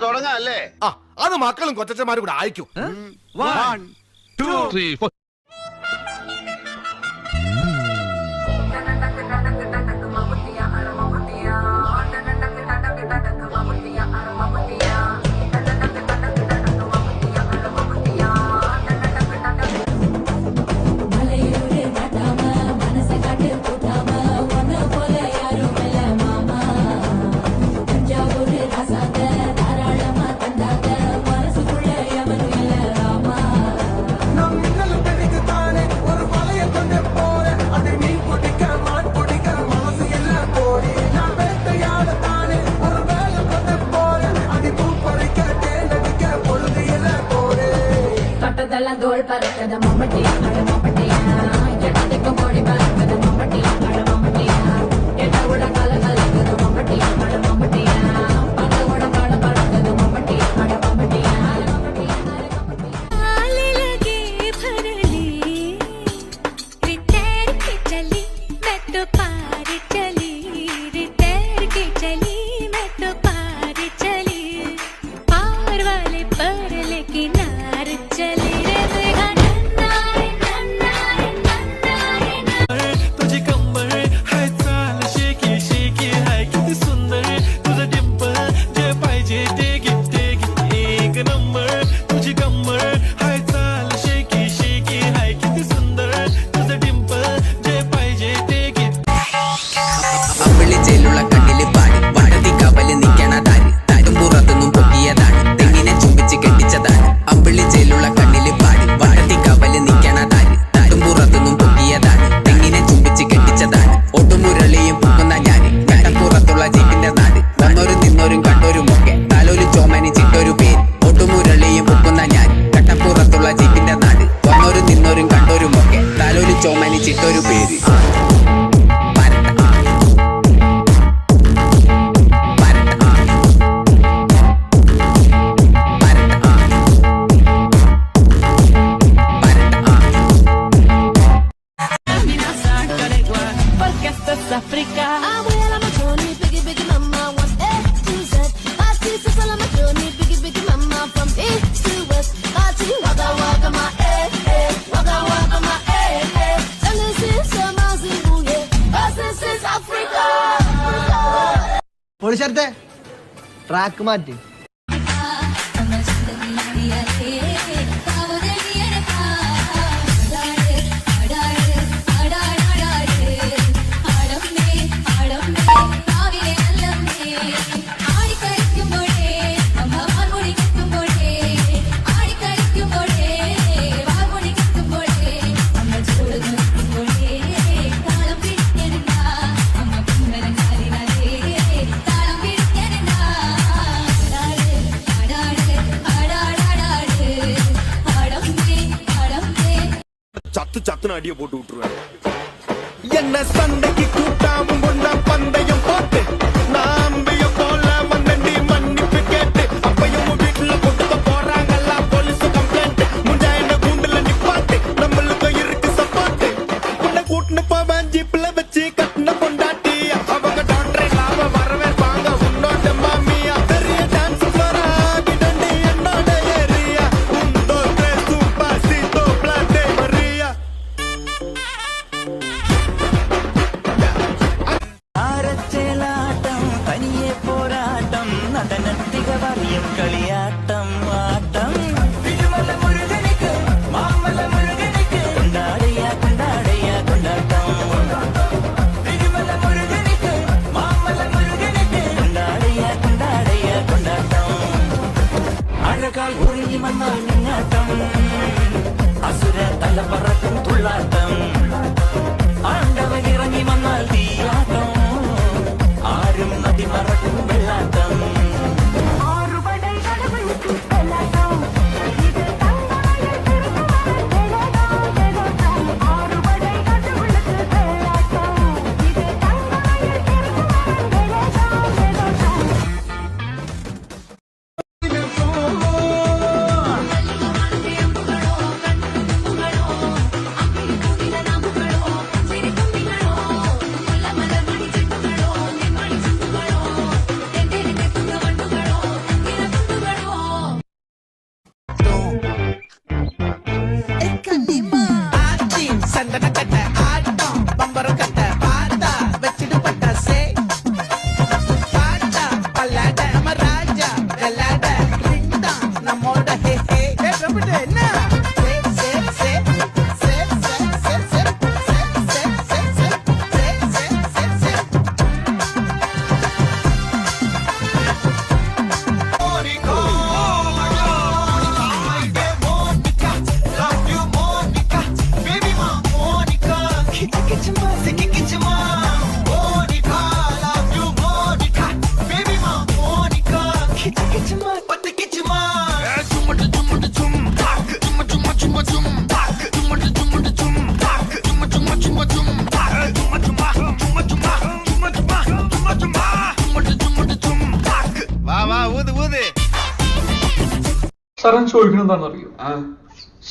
തുടങ്ങാല്ലേ? അത് മക്കളും കൊച്ചന്മാരും കൂടെ അയക്കും. 1 2 3 4 தோள் பறக்கத மம்மட்டியா அட மம்மட்டியா எட்டத்துக்கு மோடி பறக்கத மம்மட்டியா அட மம்மட்டியா எட்டோட கால கலக்கத மம்மட்டியா அட மம்மட்டியா பக்கோட கால பறக்கத மம்மட்டியா அட மம்மட்டியா ஆலே லगे भरली रितेर के चली मैं तो पार चली रितेर के चली मैं तो पार चली पार वाले पर लेकिन नार चली ചിട്ടൊരു പേര് പൊളിച്ചേർത്തെ ട്രാക്ക് മാറ്റി சத்துன அடிய போட்டு விட்டுருவேன். என்ன சண்டைக்கு கூட்டாவும் பொண்ணா பந்தயம் போட்டு நாம்பிய போல வந்தண்டி மன்னிப்பு கேட்டு அப்பையும் வீட்டுல கொட்டுக்க போறாங்கல்ல போலீஸ் கம்ப்ளைண்ட் முஞ்சா என்ன கூண்டுல நிப்பாட்டு நம்மளுக்கு இருக்கு சப்பாட்டு உன்னை கூட்டுன்னு போவேன் ஜீப்ல வச்சு கட்டின பொண்டாட்டி அவங்க டாக்டரை லாப வரவேற்பாங்க உன்னோட மாமியா பெரிய டான்ஸ் ஃப்ளோரா கிடண்டி என்னோட ஏரியா உந்தோ சூப்பா சீதோ பிளாட்டே மரியா ആരച്ചേലാട്ടം തനിയെ പോരാട്ടം നടനത്തിക പറയും കളിയാട്ടം ആട്ടം തിരുമല മുരുകനിക്ക് മാമല മുരുകനിക്ക് കൊണ്ടാടയ്യ കൊണ്ടാടയ്യ കൊണ്ടാട്ടം തിരുമല മുരുകനിക്ക് മാമല മുരുകനിക്ക് കൊണ്ടാടയ്യ കൊണ്ടാടയ്യ കൊണ്ടാട്ടം അഴകാൽ ഒഴുകി വന്നാൽ മിന്നാട്ടം അസുര തല പറക്കും തുള്ളാട്ടം ആണ്ടവൻ ഇറങ്ങി വന്നാൽ തീയാട്ടം ആരും നദി മറക്കും വെള്ളാട്ടം വാ വാ ഊത് ഊത് സാറൻ ചോദിക്കണെന്താണെന്നറിയോ?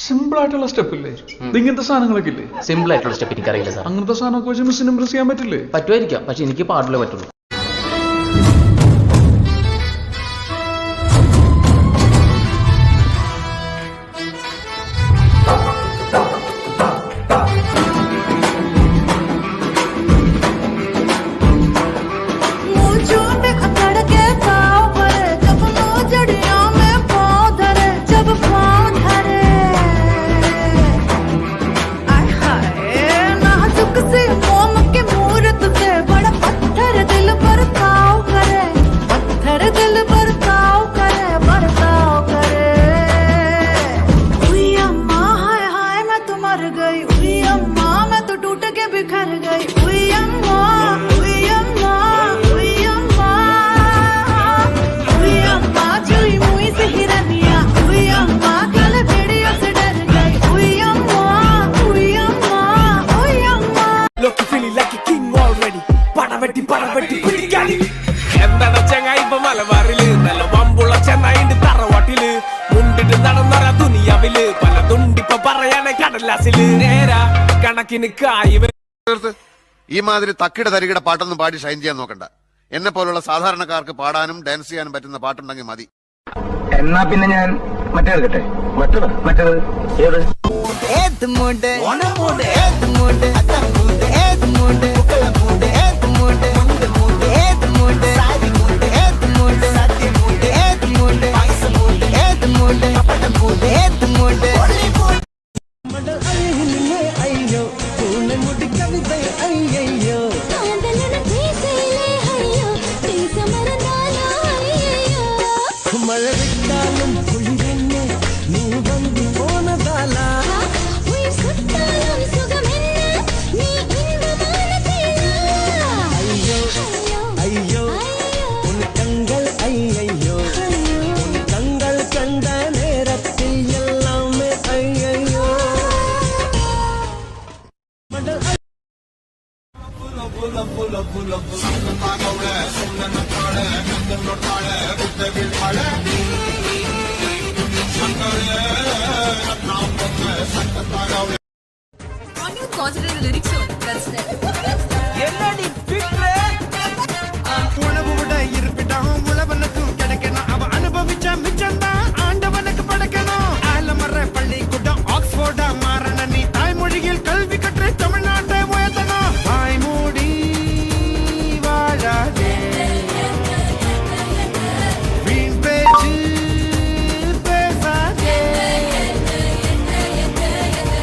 സിമ്പിൾ ആയിട്ടുള്ള സ്റ്റെപ്പ് ഇല്ലേ? ഇങ്ങനത്തെ സാധനങ്ങളൊക്കെ ഇല്ലേ? സിമ്പിൾ ആയിട്ടുള്ള സ്റ്റെപ്പ് എനിക്കറിയില്ല സാർ. അങ്ങനത്തെ സാധനമൊക്കെ വെച്ച് മിസ്സിന് ഇംപ്രസ് ചെയ്യാൻ പറ്റില്ലേ? പറ്റുമായിരിക്കാം, പക്ഷെ എനിക്ക് പാടില്ലേ പറ്റുള്ളൂ. എന്താണ് ചങ്ങായി ഇപ്പൊ മലബാറില് നല്ല വമ്പുള്ള ചെന്നായിണ്ട് തറവാട്ടില് മുണ്ടിട്ട് നടന്നറ ദുനിയാവില് പല തുണ്ടിപ്പ പറയാനേ കടലാസില് നേരാ കണക്കിന് കായ് ഈ മാതിരി തക്കിട തരികിട പാട്ടൊന്നും പാടി ഷൈൻ ചെയ്യാൻ നോക്കണ്ട. എന്നെ പോലുള്ള സാധാരണക്കാർക്ക് പാടാനും ഡാൻസ് ചെയ്യാനും പറ്റുന്ന പാട്ടുണ്ടെങ്കിൽ മതി. എന്നാ പിന്നെ ഞാൻ മറ്റേ എടുക്കട്ടെ. മറ്റേത് ഏത്? Concentrate the lyrics on. That's it. உணவு விட இருப்பிடம் உழவனுக்கும் கிடைக்கணும். அவ அனுபவிச்ச மிச்சம்தான் ஆண்டவனுக்கு படைக்கணும். ஆலமர பள்ளிக்கூடம் ஆக்ஸ்போர்டா மாறன நீ தாய்மொழியில் கல்வி கற்று தமிழ்நாட்டை உயர்த்தணும். வாய்மூடி வாழாதே வீண் பேச்சு பேசாதே.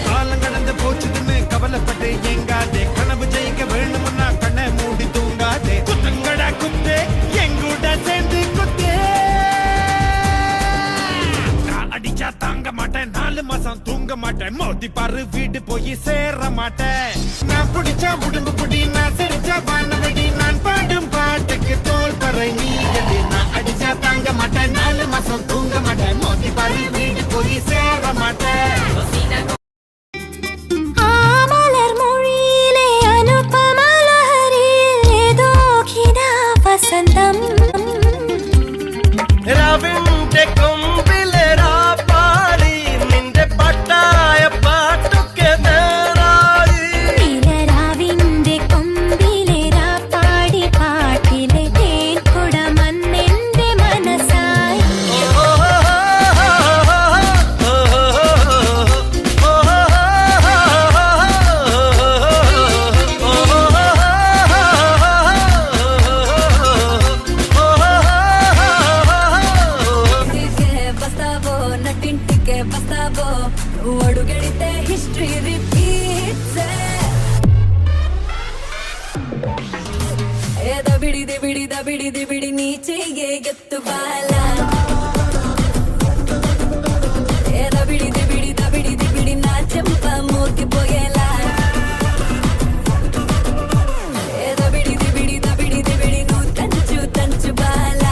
காலம் கடந்து போச்சுதுன்னு கவலைப்பட்டு எங்காதே. கனவு ஜெயிக்க வேணும்னா கண்ணை மூடி தூங்காதே. குத்துங்கடா குத்தே எங்கூட சேர்ந்து குத்தே. நான் அடிச்சா தாங்க மாட்டேன், 4 மாசம் தூங்க மாட்டேன். மோதி பாரு வீடு போய் சேர மாட்டேன். நான் பிடிச்சா உடம்பு புடி, நான் சிரிச்சா வானவடி. நான் பாடும் பாட்டுக்கு தோல் பறை நீ எடு. நான் அடிச்சா தாங்க மாட்டேன், 4 மாசம் தூங்க மாட்டேன். மோதி பாரு வீடு போய் சேர மாட்டேன். രവിന്റെ കൊമ്പിലരാ പാടി നിന്റെ പട്ടായ പാട്ടൊക്കെ നേരായി. രാവിന്റെ കൊമ്പിലേരാ പാടി പാട്ടിലെ തേൻ കുടമന്നെന്റെ മനസ്സായി. ಒಡುಗೆಡಿತೆ ಹಿಸ್ಟ್ರಿ ರಿಪೀಟ್ಸ್. ಬಿಡಿದೆ ಬಿಡಿ ನೀಚೆಗೆ ಗೆತ್ತು ಬಾಲ. ಬಿಡಿದೆ ಬಿಡಿ ನಾ ಚೆಂಪ ಮೂರ್ತಿ ಪೊಗೆಲ. ಬಿಡಿದೆ ಬಿಡಿ ನೂ ತಂಚು ಬಾಲ.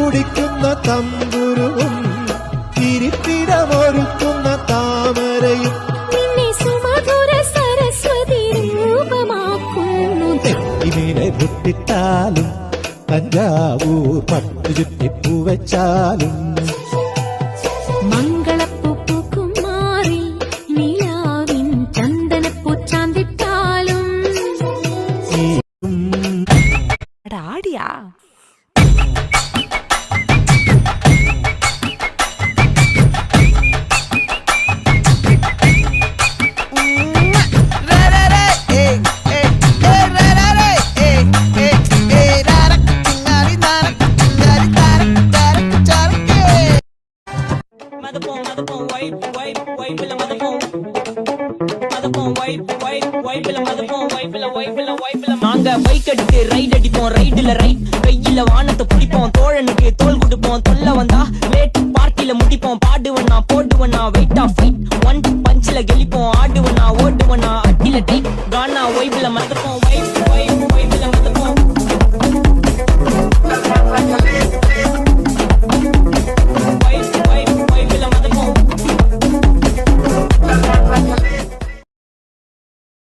തുടിക്കുന്ന തമ്പുരുവും ഇരിപ്പിടമൊരുക്കുന്ന താമരയും നിന്നെ സുമധുര സരസ്വതി രൂപമാക്കുന്നു ഇമേലെ പൊട്ടിട്ടാലും തഞ്ചാവൂർ പട്ടു ചുറ്റിപ്പൂവച്ചാലും മംഗളപ്പൂക്കും മാറി നിലാവിൻ ചന്ദനപ്പൂച്ചാന്തിട്ടാലും ആടിയാ நாங்க பைக் எடுத்து ரைட் அடிப்போம் ரைடுல ரைட் கையில வானத்தை பிடிப்போம் தோழனுக்கு தோல் கொடுப்போம் தொல்ல வந்தா லேட் பார்ட்டில முடிப்போம் பாடுவனா போடுவனா வெயிட் ஆஃப் ஃபைட் ஒன் பஞ்சில கெளிப்போம் ஆடுவனா ஓடுவனா